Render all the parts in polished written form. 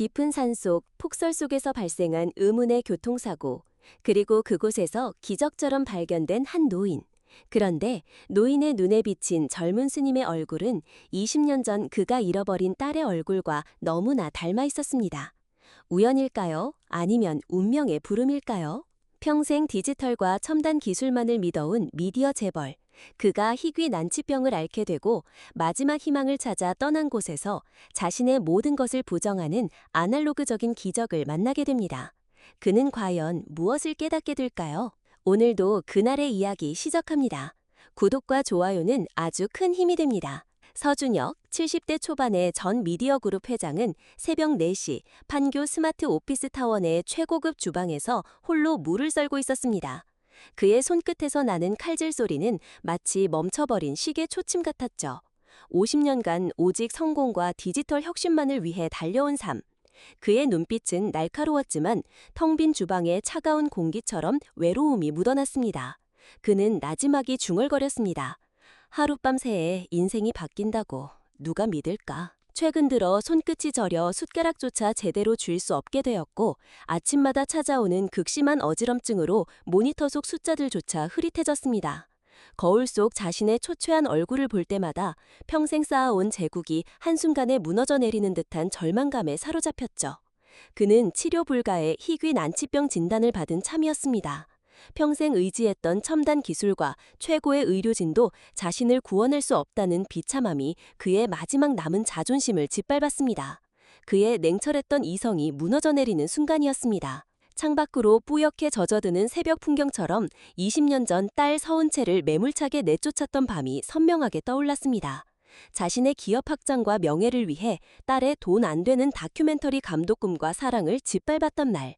깊은 산속 폭설 속에서 발생한 의문의 교통사고, 그리고 그곳에서 기적처럼 발견된 한 노인. 그런데 노인의 눈에 비친 젊은 스님의 얼굴은 20년 전 그가 잃어버린 딸의 얼굴과 너무나 닮아 있었습니다. 우연일까요? 아니면 운명의 부름일까요? 평생 디지털과 첨단 기술만을 믿어온 미디어 재벌. 그가 희귀 난치병을 앓게 되고 마지막 희망을 찾아 떠난 곳에서 자신의 모든 것을 부정하는 아날로그적인 기적을 만나게 됩니다. 그는 과연 무엇을 깨닫게 될까요? 오늘도 그날의 이야기 시작합니다. 구독과 좋아요는 아주 큰 힘이 됩니다. 서준혁, 70대 초반의 전 미디어그룹 회장은 새벽 4시 판교 스마트 오피스 타워 내 최고급 주방에서 홀로 물을 썰고 있었습니다. 그의 손끝에서 나는 칼질 소리는 마치 멈춰버린 시계 초침 같았죠. 50년간 오직 성공과 디지털 혁신만을 위해 달려온 삶. 그의 눈빛은 날카로웠지만 텅 빈 주방에 차가운 공기처럼 외로움이 묻어났습니다. 그는 나지막이 중얼거렸습니다. 하룻밤 새에 인생이 바뀐다고 누가 믿을까? 최근 들어 손끝이 저려 숟가락조차 제대로 쥘 수 없게 되었고 아침마다 찾아오는 극심한 어지럼증으로 모니터 속 숫자들조차 흐릿해졌습니다. 거울 속 자신의 초췌한 얼굴을 볼 때마다 평생 쌓아온 제국이 한순간에 무너져 내리는 듯한 절망감에 사로잡혔죠. 그는 치료 불가의 희귀 난치병 진단을 받은 참이었습니다. 평생 의지했던 첨단 기술과 최고의 의료진도 자신을 구원할 수 없다는 비참함이 그의 마지막 남은 자존심을 짓밟았습니다. 그의 냉철했던 이성이 무너져 내리는 순간이었습니다. 창밖으로 뿌옇게 젖어드는 새벽 풍경처럼 20년 전 딸 서은채를 매몰차게 내쫓았던 밤이 선명하게 떠올랐습니다. 자신의 기업 확장과 명예를 위해 딸의 돈 안 되는 다큐멘터리 감독 꿈과 사랑을 짓밟았던 날.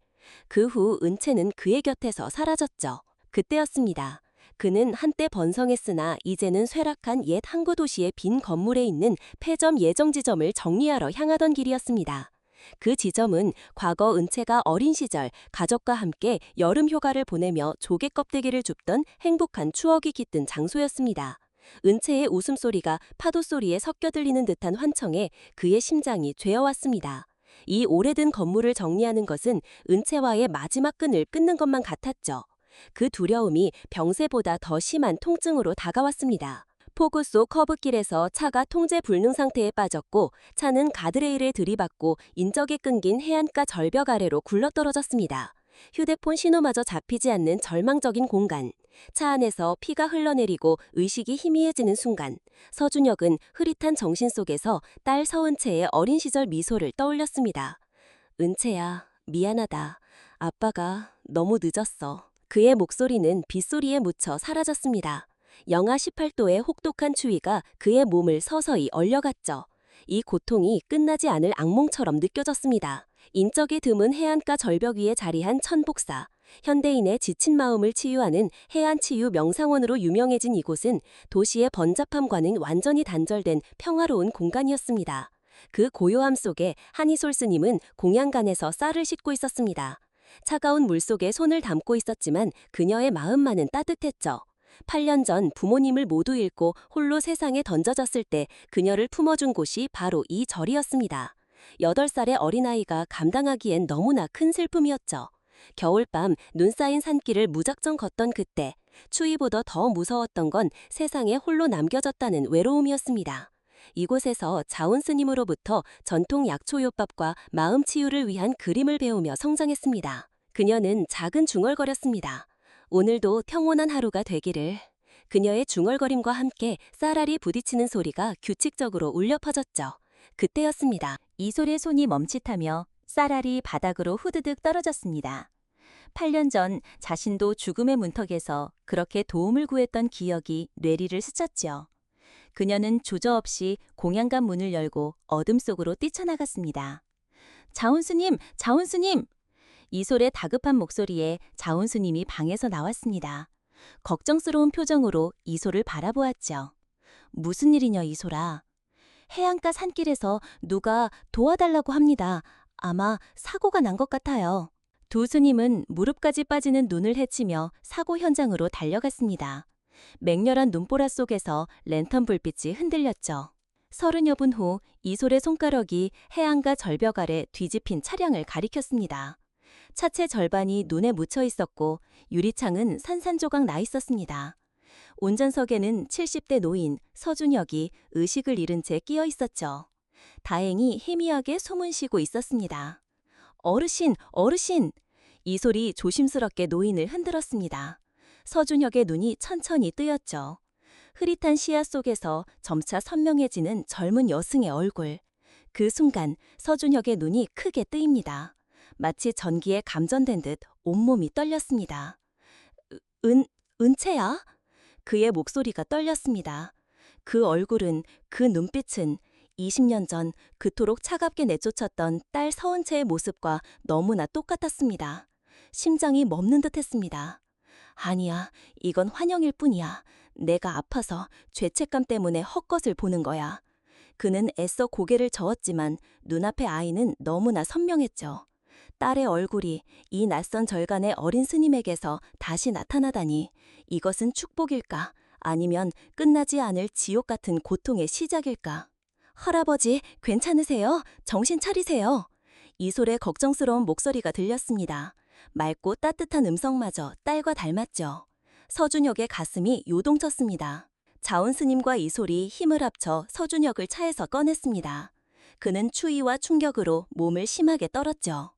그 후 은채는 그의 곁에서 사라졌죠. 그때였습니다. 그는 한때 번성했으나 이제는 쇠락한 옛 항구 도시의 빈 건물에 있는 폐점 예정 지점을 정리하러 향하던 길이었습니다. 그 지점은 과거 은채가 어린 시절 가족과 함께 여름 휴가를 보내며 조개 껍데기를 줍던 행복한 추억이 깃든 장소였습니다. 은채의 웃음소리가 파도 소리에 섞여 들리는 듯한 환청에 그의 심장이 죄어왔습니다. 이 오래된 건물을 정리하는 것은 은채와의 마지막 끈을 끊는 것만 같았죠. 그 두려움이 병세보다 더 심한 통증으로 다가왔습니다. 폭우 속 커브길에서 차가 통제 불능 상태에 빠졌고 차는 가드레일에 들이받고 인적에 끊긴 해안가 절벽 아래로 굴러떨어졌습니다. 휴대폰 신호마저 잡히지 않는 절망적인 공간. 차 안에서 피가 흘러내리고 의식이 희미해지는 순간 서준혁은 흐릿한 정신 속에서 딸 서은채의 어린 시절 미소를 떠올렸습니다. 은채야, 미안하다. 아빠가 너무 늦었어. 그의 목소리는 빗소리에 묻혀 사라졌습니다. 영하 18도의 혹독한 추위가 그의 몸을 서서히 얼려갔죠. 이 고통이 끝나지 않을 악몽처럼 느껴졌습니다. 인적이 드문 해안가 절벽 위에 자리한 천복사. 현대인의 지친 마음을 치유하는 해안치유 명상원으로 유명해진 이곳은 도시의 번잡함과는 완전히 단절된 평화로운 공간이었습니다. 그 고요함 속에 한이솔 스님은 공양간에서 쌀을 씻고 있었습니다. 차가운 물속에 손을 담고 있었지만 그녀의 마음만은 따뜻했죠. 8년 전 부모님을 모두 잃고 홀로 세상에 던져졌을 때 그녀를 품어준 곳이 바로 이 절이었습니다. 8살의 어린아이가 감당하기엔 너무나 큰 슬픔이었죠. 겨울밤 눈 쌓인 산길을 무작정 걷던 그때 추위보다 더 무서웠던 건 세상에 홀로 남겨졌다는 외로움이었습니다. 이곳에서 자운 스님으로부터 전통 약초요법과 마음 치유를 위한 그림을 배우며 성장했습니다. 그녀는 작은 중얼거렸습니다. 오늘도 평온한 하루가 되기를. 그녀의 중얼거림과 함께 쌀알이 부딪히는 소리가 규칙적으로 울려 퍼졌죠. 그때였습니다. 이솔의 손이 멈칫하며 쌀알이 바닥으로 후드득 떨어졌습니다. 8년 전 자신도 죽음의 문턱에서 그렇게 도움을 구했던 기억이 뇌리를 스쳤죠. 그녀는 주저없이 공양간 문을 열고 어둠 속으로 뛰쳐나갔습니다. 자운스님! 자운스님! 이솔의 다급한 목소리에 자운스님이 방에서 나왔습니다. 걱정스러운 표정으로 이솔을 바라보았죠. 무슨 일이냐 이솔아. 해안가 산길에서 누가 도와달라고 합니다. 아마 사고가 난 것 같아요. 두 스님은 무릎까지 빠지는 눈을 헤치며 사고 현장으로 달려갔습니다. 맹렬한 눈보라 속에서 랜턴 불빛이 흔들렸죠. 30여 분 후 이솔의 손가락이 해안가 절벽 아래 뒤집힌 차량을 가리켰습니다. 차체 절반이 눈에 묻혀 있었고 유리창은 산산조각 나 있었습니다. 운전석에는 70대 노인 서준혁이 의식을 잃은 채 끼어 있었죠. 다행히 희미하게 숨은 쉬고 있었습니다. 어르신, 어르신! 이솔이 조심스럽게 노인을 흔들었습니다. 서준혁의 눈이 천천히 뜨였죠. 흐릿한 시야 속에서 점차 선명해지는 젊은 여승의 얼굴. 그 순간 서준혁의 눈이 크게 뜨입니다. 마치 전기에 감전된 듯 온몸이 떨렸습니다. 은채야? 그의 목소리가 떨렸습니다. 그 얼굴은, 그 눈빛은 20년 전 그토록 차갑게 내쫓았던 딸 서은채의 모습과 너무나 똑같았습니다. 심장이 멎는 듯했습니다. 아니야, 이건 환영일 뿐이야. 내가 아파서 죄책감 때문에 헛것을 보는 거야. 그는 애써 고개를 저었지만 눈앞의 아이는 너무나 선명했죠. 딸의 얼굴이 이 낯선 절간의 어린 스님에게서 다시 나타나다니 이것은 축복일까? 아니면 끝나지 않을 지옥 같은 고통의 시작일까? 할아버지, 괜찮으세요? 정신 차리세요. 이솔의 걱정스러운 목소리가 들렸습니다. 맑고 따뜻한 음성마저 딸과 닮았죠. 서준혁의 가슴이 요동쳤습니다. 자운 스님과 이솔이 힘을 합쳐 서준혁을 차에서 꺼냈습니다. 그는 추위와 충격으로 몸을 심하게 떨었죠.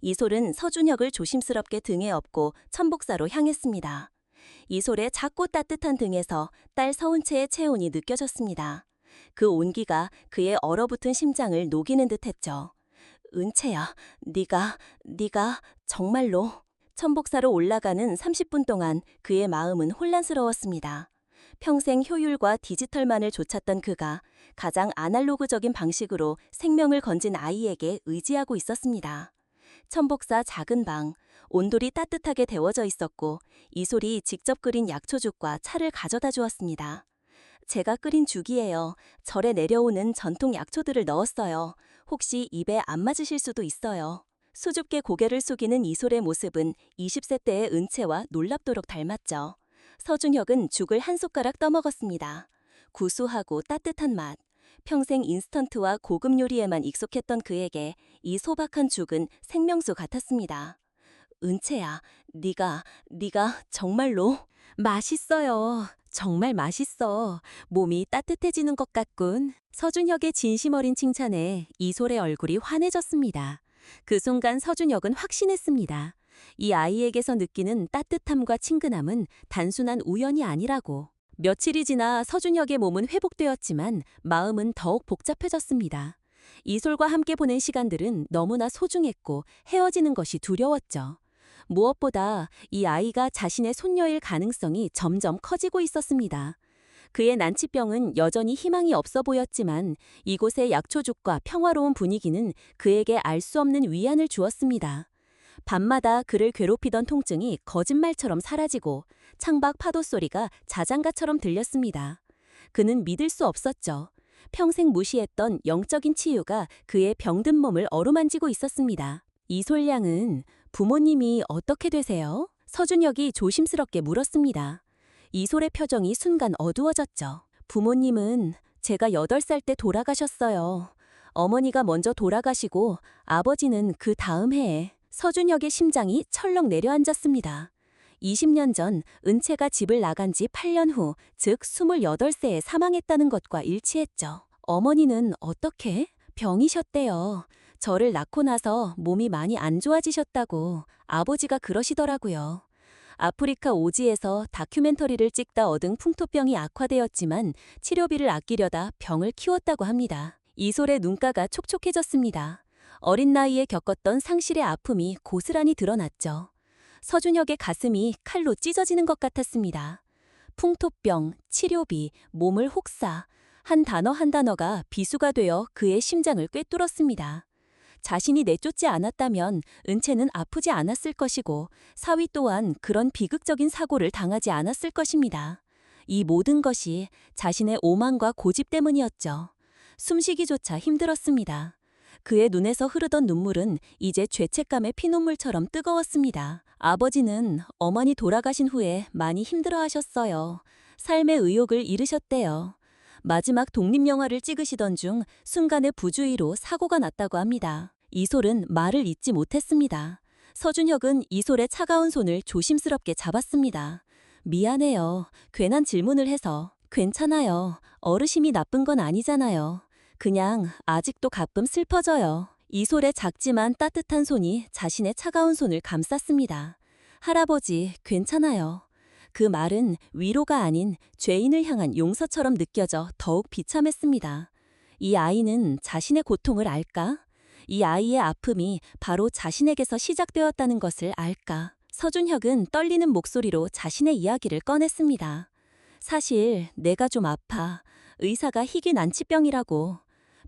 이솔은 서준혁을 조심스럽게 등에 업고 천복사로 향했습니다. 이솔의 작고 따뜻한 등에서 딸 서은채의 체온이 느껴졌습니다. 그 온기가 그의 얼어붙은 심장을 녹이는 듯했죠. 은채야, 네가 정말로. 천복사로 올라가는 30분 동안 그의 마음은 혼란스러웠습니다. 평생 효율과 디지털만을 좇았던 그가 가장 아날로그적인 방식으로 생명을 건진 아이에게 의지하고 있었습니다. 천복사 작은 방, 온돌이 따뜻하게 데워져 있었고 이솔이 직접 끓인 약초죽과 차를 가져다 주었습니다. 제가 끓인 죽이에요. 절에 내려오는 전통 약초들을 넣었어요. 혹시 입에 안 맞으실 수도 있어요. 수줍게 고개를 숙이는 이솔의 모습은 20세 때의 은채와 놀랍도록 닮았죠. 서준혁은 죽을 한 숟가락 떠먹었습니다. 구수하고 따뜻한 맛. 평생 인스턴트와 고급 요리에만 익숙했던 그에게 이 소박한 죽은 생명수 같았습니다. 은채야, 네가 정말로. 맛있어요. 정말 맛있어. 몸이 따뜻해지는 것 같군. 서준혁의 진심 어린 칭찬에 이솔의 얼굴이 환해졌습니다. 그 순간 서준혁은 확신했습니다. 이 아이에게서 느끼는 따뜻함과 친근함은 단순한 우연이 아니라고. 며칠이 지나 서준혁의 몸은 회복되었지만 마음은 더욱 복잡해졌습니다. 이솔과 함께 보낸 시간들은 너무나 소중했고 헤어지는 것이 두려웠죠. 무엇보다 이 아이가 자신의 손녀일 가능성이 점점 커지고 있었습니다. 그의 난치병은 여전히 희망이 없어 보였지만 이곳의 약초죽과 평화로운 분위기는 그에게 알 수 없는 위안을 주었습니다. 밤마다 그를 괴롭히던 통증이 거짓말처럼 사라지고 창밖 파도 소리가 자장가처럼 들렸습니다. 그는 믿을 수 없었죠. 평생 무시했던 영적인 치유가 그의 병든 몸을 어루만지고 있었습니다. 이솔 양은 부모님이 어떻게 되세요? 서준혁이 조심스럽게 물었습니다. 이솔의 표정이 순간 어두워졌죠. 부모님은 제가 8살 때 돌아가셨어요. 어머니가 먼저 돌아가시고 아버지는 그 다음 해에. 서준혁의 심장이 철렁 내려앉았습니다. 20년 전 은채가 집을 나간 지 8년 후, 즉 28세에 사망했다는 것과 일치했죠. 어머니는 어떻게? 병이셨대요. 저를 낳고 나서 몸이 많이 안 좋아지셨다고 아버지가 그러시더라고요. 아프리카 오지에서 다큐멘터리를 찍다 얻은 풍토병이 악화되었지만 치료비를 아끼려다 병을 키웠다고 합니다. 이솔의 눈가가 촉촉해졌습니다. 어린 나이에 겪었던 상실의 아픔이 고스란히 드러났죠. 서준혁의 가슴이 칼로 찢어지는 것 같았습니다. 풍토병, 치료비, 몸을 혹사, 한 단어 한 단어가 비수가 되어 그의 심장을 꿰뚫었습니다. 자신이 내쫓지 않았다면 은채는 아프지 않았을 것이고 사위 또한 그런 비극적인 사고를 당하지 않았을 것입니다. 이 모든 것이 자신의 오만과 고집 때문이었죠. 숨쉬기조차 힘들었습니다. 그의 눈에서 흐르던 눈물은 이제 죄책감의 피눈물처럼 뜨거웠습니다. 아버지는 어머니 돌아가신 후에 많이 힘들어하셨어요. 삶의 의욕을 잃으셨대요. 마지막 독립영화를 찍으시던 중 순간의 부주의로 사고가 났다고 합니다. 이솔은 말을 잇지 못했습니다. 서준혁은 이솔의 차가운 손을 조심스럽게 잡았습니다. 미안해요. 괜한 질문을 해서. 괜찮아요. 어르신이 나쁜 건 아니잖아요. 그냥 아직도 가끔 슬퍼져요. 이솔의 작지만 따뜻한 손이 자신의 차가운 손을 감쌌습니다. 할아버지, 괜찮아요. 그 말은 위로가 아닌 죄인을 향한 용서처럼 느껴져 더욱 비참했습니다. 이 아이는 자신의 고통을 알까? 이 아이의 아픔이 바로 자신에게서 시작되었다는 것을 알까? 서준혁은 떨리는 목소리로 자신의 이야기를 꺼냈습니다. 사실 내가 좀 아파. 의사가 희귀 난치병이라고.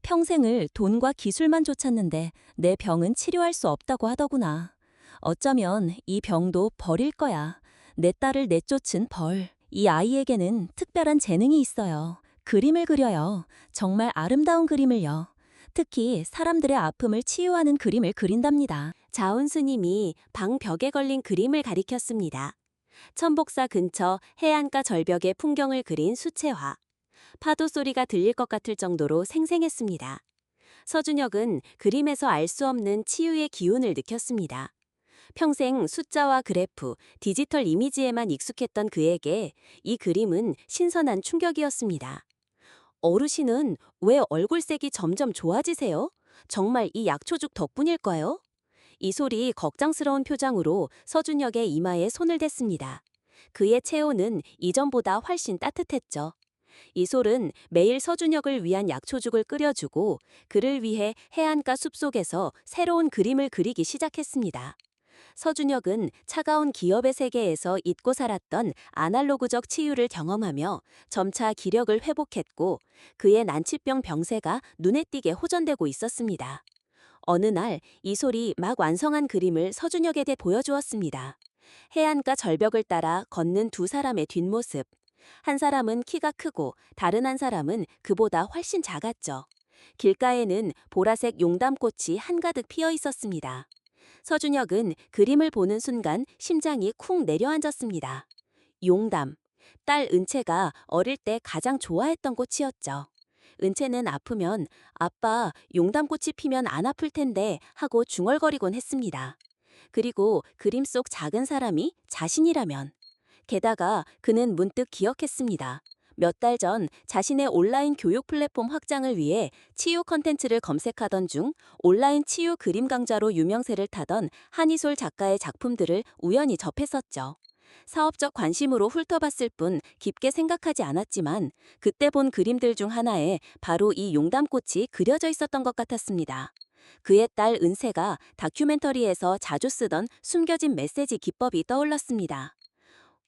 평생을 돈과 기술만 쫓았는데 내 병은 치료할 수 없다고 하더구나. 어쩌면 이 병도 벌일 거야. 내 딸을 내쫓은 벌. 이 아이에게는 특별한 재능이 있어요. 그림을 그려요. 정말 아름다운 그림을요. 특히 사람들의 아픔을 치유하는 그림을 그린답니다. 자운 스님이 방 벽에 걸린 그림을 가리켰습니다. 천복사 근처 해안가 절벽의 풍경을 그린 수채화. 파도 소리가 들릴 것 같을 정도로 생생했습니다. 서준혁은 그림에서 알 수 없는 치유의 기운을 느꼈습니다. 평생 숫자와 그래프, 디지털 이미지에만 익숙했던 그에게 이 그림은 신선한 충격이었습니다. 어르신은 왜 얼굴색이 점점 좋아지세요? 정말 이 약초죽 덕분일까요? 이 소리 걱정스러운 표정으로 서준혁의 이마에 손을 댔습니다. 그의 체온은 이전보다 훨씬 따뜻했죠. 이솔은 매일 서준혁을 위한 약초죽을 끓여주고 그를 위해 해안가 숲속에서 새로운 그림을 그리기 시작했습니다. 서준혁은 차가운 기업의 세계에서 잊고 살았던 아날로그적 치유를 경험하며 점차 기력을 회복했고 그의 난치병 병세가 눈에 띄게 호전되고 있었습니다. 어느 날 이솔이 막 완성한 그림을 서준혁에게 보여주었습니다. 해안가 절벽을 따라 걷는 두 사람의 뒷모습. 한 사람은 키가 크고 다른 한 사람은 그보다 훨씬 작았죠. 길가에는 보라색 용담꽃이 한가득 피어 있었습니다. 서준혁은 그림을 보는 순간 심장이 쿵 내려앉았습니다. 용담. 딸 은채가 어릴 때 가장 좋아했던 꽃이었죠. 은채는 아프면 아빠, 용담꽃이 피면 안 아플 텐데 하고 중얼거리곤 했습니다. 그리고 그림 속 작은 사람이 자신이라면. 게다가 그는 문득 기억했습니다. 몇 달 전 자신의 온라인 교육 플랫폼 확장을 위해 치유 컨텐츠를 검색하던 중 온라인 치유 그림 강좌로 유명세를 타던 한이솔 작가의 작품들을 우연히 접했었죠. 사업적 관심으로 훑어봤을 뿐 깊게 생각하지 않았지만 그때 본 그림들 중 하나에 바로 이 용담꽃이 그려져 있었던 것 같았습니다. 그의 딸 은세가 다큐멘터리에서 자주 쓰던 숨겨진 메시지 기법이 떠올랐습니다.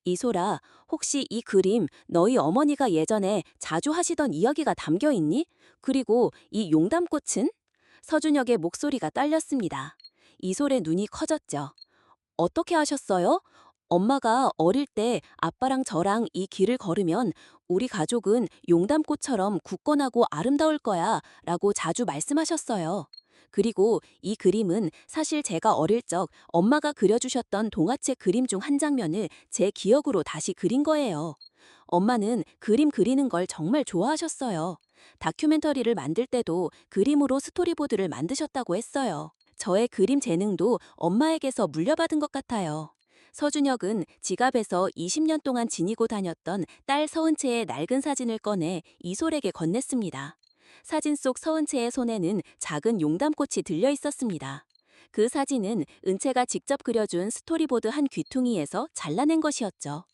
이소라, 혹시 이 그림 너희 어머니가 예전에 자주 하시던 이야기가 담겨 있니? 그리고 이 용담꽃은? 서준혁의 목소리가 떨렸습니다. 이솔의 눈이 커졌죠. 어떻게 하셨어요? 엄마가 어릴 때 아빠랑 저랑 이 길을 걸으면 우리 가족은 용담꽃처럼 굳건하고 아름다울 거야 라고 자주 말씀하셨어요. 그리고 이 그림은 사실 제가 어릴 적 엄마가 그려주셨던 동화책 그림 중 한 장면을 제 기억으로 다시 그린 거예요. 엄마는 그림 그리는 걸 정말 좋아하셨어요. 다큐멘터리를 만들 때도 그림으로 스토리보드를 만드셨다고 했어요. 저의 그림 재능도 엄마에게서 물려받은 것 같아요. 서준혁은 지갑에서 20년 동안 지니고 다녔던 딸 서은채의 낡은 사진을 꺼내 이솔에게 건넸습니다. 사진 속 서은채의 손에는 작은 용담꽃이 들려 있었습니다. 그 사진은 은채가 직접 그려준 스토리보드 한 귀퉁이에서 잘라낸 것이었죠.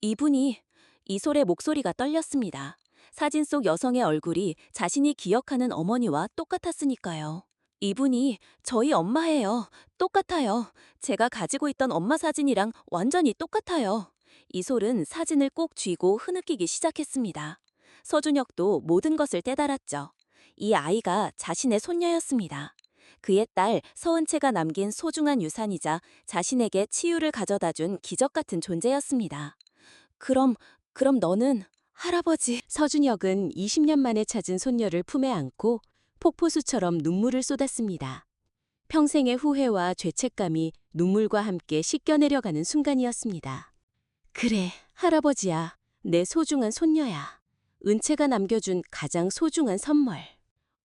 이분이... 이솔의 목소리가 떨렸습니다. 사진 속 여성의 얼굴이 자신이 기억하는 어머니와 똑같았으니까요. 이분이 저희 엄마예요. 똑같아요. 제가 가지고 있던 엄마 사진이랑 완전히 똑같아요. 이솔은 사진을 꼭 쥐고 흐느끼기 시작했습니다. 서준혁도 모든 것을 깨달았죠. 이 아이가 자신의 손녀였습니다. 그의 딸 서은채가 남긴 소중한 유산이자 자신에게 치유를 가져다준 기적 같은 존재였습니다. 그럼 너는 할아버지. 서준혁은 20년 만에 찾은 손녀를 품에 안고 폭포수처럼 눈물을 쏟았습니다. 평생의 후회와 죄책감이 눈물과 함께 씻겨내려가는 순간이었습니다. 그래, 할아버지야. 내 소중한 손녀야. 은채가 남겨준 가장 소중한 선물.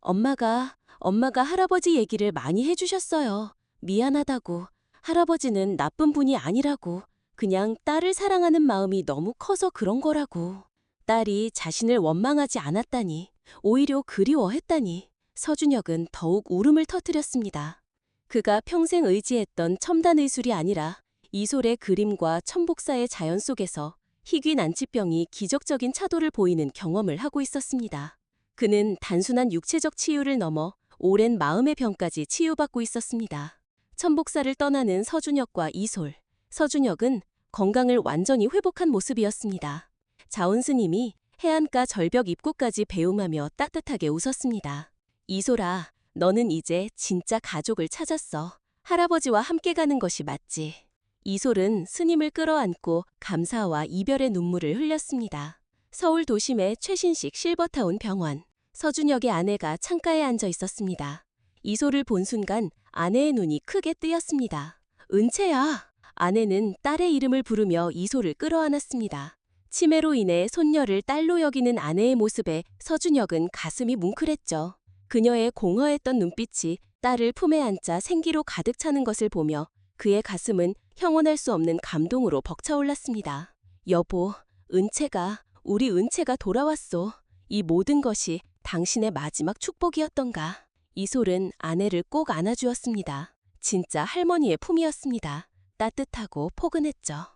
엄마가 할아버지 얘기를 많이 해주셨어요. 미안하다고. 할아버지는 나쁜 분이 아니라고. 그냥 딸을 사랑하는 마음이 너무 커서 그런 거라고. 딸이 자신을 원망하지 않았다니, 오히려 그리워했다니. 서준혁은 더욱 울음을 터뜨렸습니다. 그가 평생 의지했던 첨단 의술이 아니라 이솔의 그림과 천복사의 자연 속에서 희귀 난치병이 기적적인 차도를 보이는 경험을 하고 있었습니다. 그는 단순한 육체적 치유를 넘어 오랜 마음의 병까지 치유받고 있었습니다. 천복사를 떠나는 서준혁과 이솔. 서준혁은 건강을 완전히 회복한 모습이었습니다. 자온 스님이 해안가 절벽 입구까지 배웅하며 따뜻하게 웃었습니다. 이솔아, 너는 이제 진짜 가족을 찾았어. 할아버지와 함께 가는 것이 맞지. 이솔은 스님을 끌어안고 감사와 이별의 눈물을 흘렸습니다. 서울 도심의 최신식 실버타운 병원. 서준혁의 아내가 창가에 앉아 있었습니다. 이솔을 본 순간 아내의 눈이 크게 뜨였습니다. 은채야! 아내는 딸의 이름을 부르며 이솔을 끌어안았습니다. 치매로 인해 손녀를 딸로 여기는 아내의 모습에 서준혁은 가슴이 뭉클했죠. 그녀의 공허했던 눈빛이 딸을 품에 안자 생기로 가득 차는 것을 보며 그의 가슴은 형언할 수 없는 감동으로 벅차올랐습니다. 여보, 우리 은채가 돌아왔소. 이 모든 것이 당신의 마지막 축복이었던가. 이솔은 아내를 꼭 안아주었습니다. 진짜 할머니의 품이었습니다. 따뜻하고 포근했죠.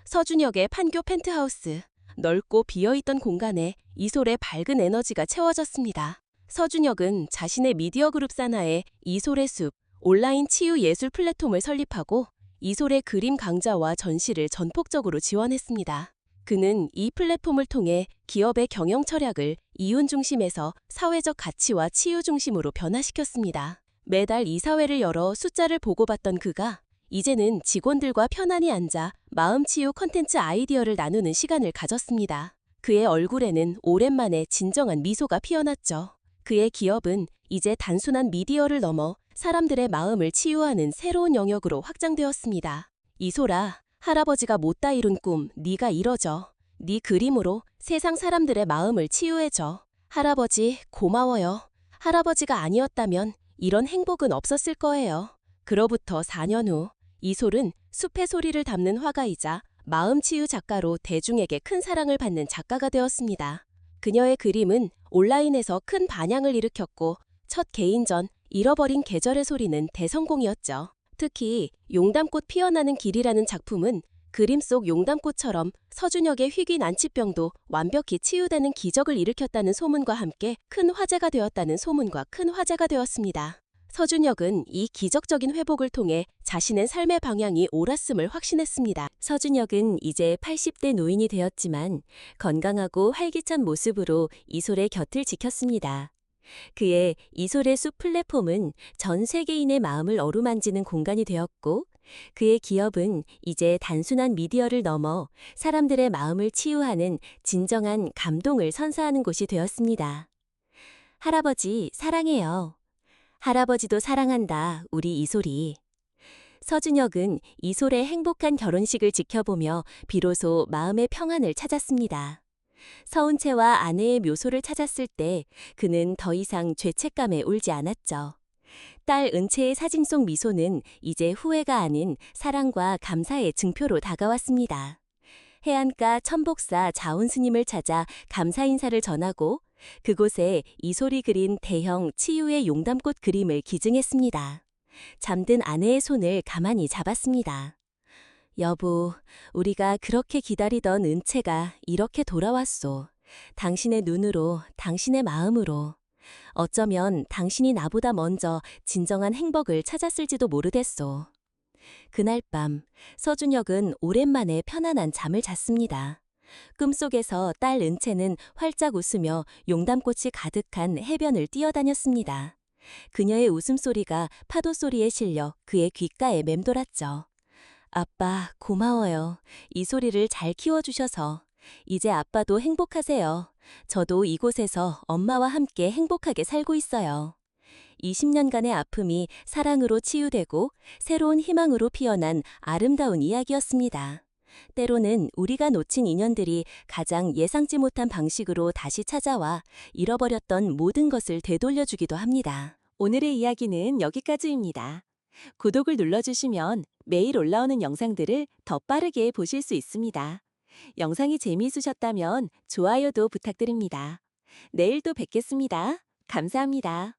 서준혁의 판교 펜트하우스. 넓고 비어있던 공간에 이솔의 밝은 에너지가 채워졌습니다. 서준혁은 자신의 미디어 그룹 산하에 이솔의 숲, 온라인 치유 예술 플랫폼을 설립하고 이솔의 그림 강좌와 전시를 전폭적으로 지원했습니다. 그는 이 플랫폼을 통해 기업의 경영 철학을 이윤 중심에서 사회적 가치와 치유 중심으로 변화시켰습니다. 매달 이사회를 열어 숫자를 보고받던 그가 이제는 직원들과 편안히 앉아 마음치유 컨텐츠 아이디어를 나누는 시간을 가졌습니다. 그의 얼굴에는 오랜만에 진정한 미소가 피어났죠. 그의 기업은 이제 단순한 미디어를 넘어 사람들의 마음을 치유하는 새로운 영역으로 확장되었습니다. 이솔아, 할아버지가 못다 이룬 꿈 네가 이뤄줘. 네 그림으로 세상 사람들의 마음을 치유해줘. 할아버지 고마워요. 할아버지가 아니었다면 이런 행복은 없었을 거예요. 그로부터 4년 후 이솔은 숲의 소리를 담는 화가이자 마음치유 작가로 대중에게 큰 사랑을 받는 작가가 되었습니다. 그녀의 그림은 온라인에서 큰 반향을 일으켰고 첫 개인전 잃어버린 계절의 소리는 대성공이었죠. 특히 용담꽃 피어나는 길이라는 작품은 그림 속 용담꽃처럼 서준혁의 희귀 난치병도 완벽히 치유되는 기적을 일으켰다는 소문과 함께 큰 화제가 되었습니다. 서준혁은 이 기적적인 회복을 통해 자신의 삶의 방향이 옳았음을 확신했습니다. 서준혁은 이제 80대 노인이 되었지만 건강하고 활기찬 모습으로 이솔의 곁을 지켰습니다. 그의 이솔의 숲 플랫폼은 전 세계인의 마음을 어루만지는 공간이 되었고 그의 기업은 이제 단순한 미디어를 넘어 사람들의 마음을 치유하는 진정한 감동을 선사하는 곳이 되었습니다. 할아버지 사랑해요. 할아버지도 사랑한다, 우리 이솔이. 서준혁은 이솔의 행복한 결혼식을 지켜보며 비로소 마음의 평안을 찾았습니다. 서은채와 아내의 묘소를 찾았을 때 그는 더 이상 죄책감에 울지 않았죠. 딸 은채의 사진 속 미소는 이제 후회가 아닌 사랑과 감사의 증표로 다가왔습니다. 해안가 천복사 자온 스님을 찾아 감사 인사를 전하고 그곳에 이솔이 그린 대형 치유의 용담꽃 그림을 기증했습니다. 잠든 아내의 손을 가만히 잡았습니다. 여보, 우리가 그렇게 기다리던 은채가 이렇게 돌아왔소. 당신의 눈으로, 당신의 마음으로. 어쩌면 당신이 나보다 먼저 진정한 행복을 찾았을지도 모르겠소. 그날 밤, 서준혁은 오랜만에 편안한 잠을 잤습니다. 꿈속에서 딸 은채는 활짝 웃으며 용담꽃이 가득한 해변을 뛰어다녔습니다. 그녀의 웃음소리가 파도 소리에 실려 그의 귓가에 맴돌았죠. 아빠, 고마워요. 이 소리를 잘 키워주셔서. 이제 아빠도 행복하세요. 저도 이곳에서 엄마와 함께 행복하게 살고 있어요. 20년간의 아픔이 사랑으로 치유되고 새로운 희망으로 피어난 아름다운 이야기였습니다. 때로는 우리가 놓친 인연들이 가장 예상치 못한 방식으로 다시 찾아와 잃어버렸던 모든 것을 되돌려주기도 합니다. 오늘의 이야기는 여기까지입니다. 구독을 눌러주시면 매일 올라오는 영상들을 더 빠르게 보실 수 있습니다. 영상이 재미있으셨다면 좋아요도 부탁드립니다. 내일 또 뵙겠습니다. 감사합니다.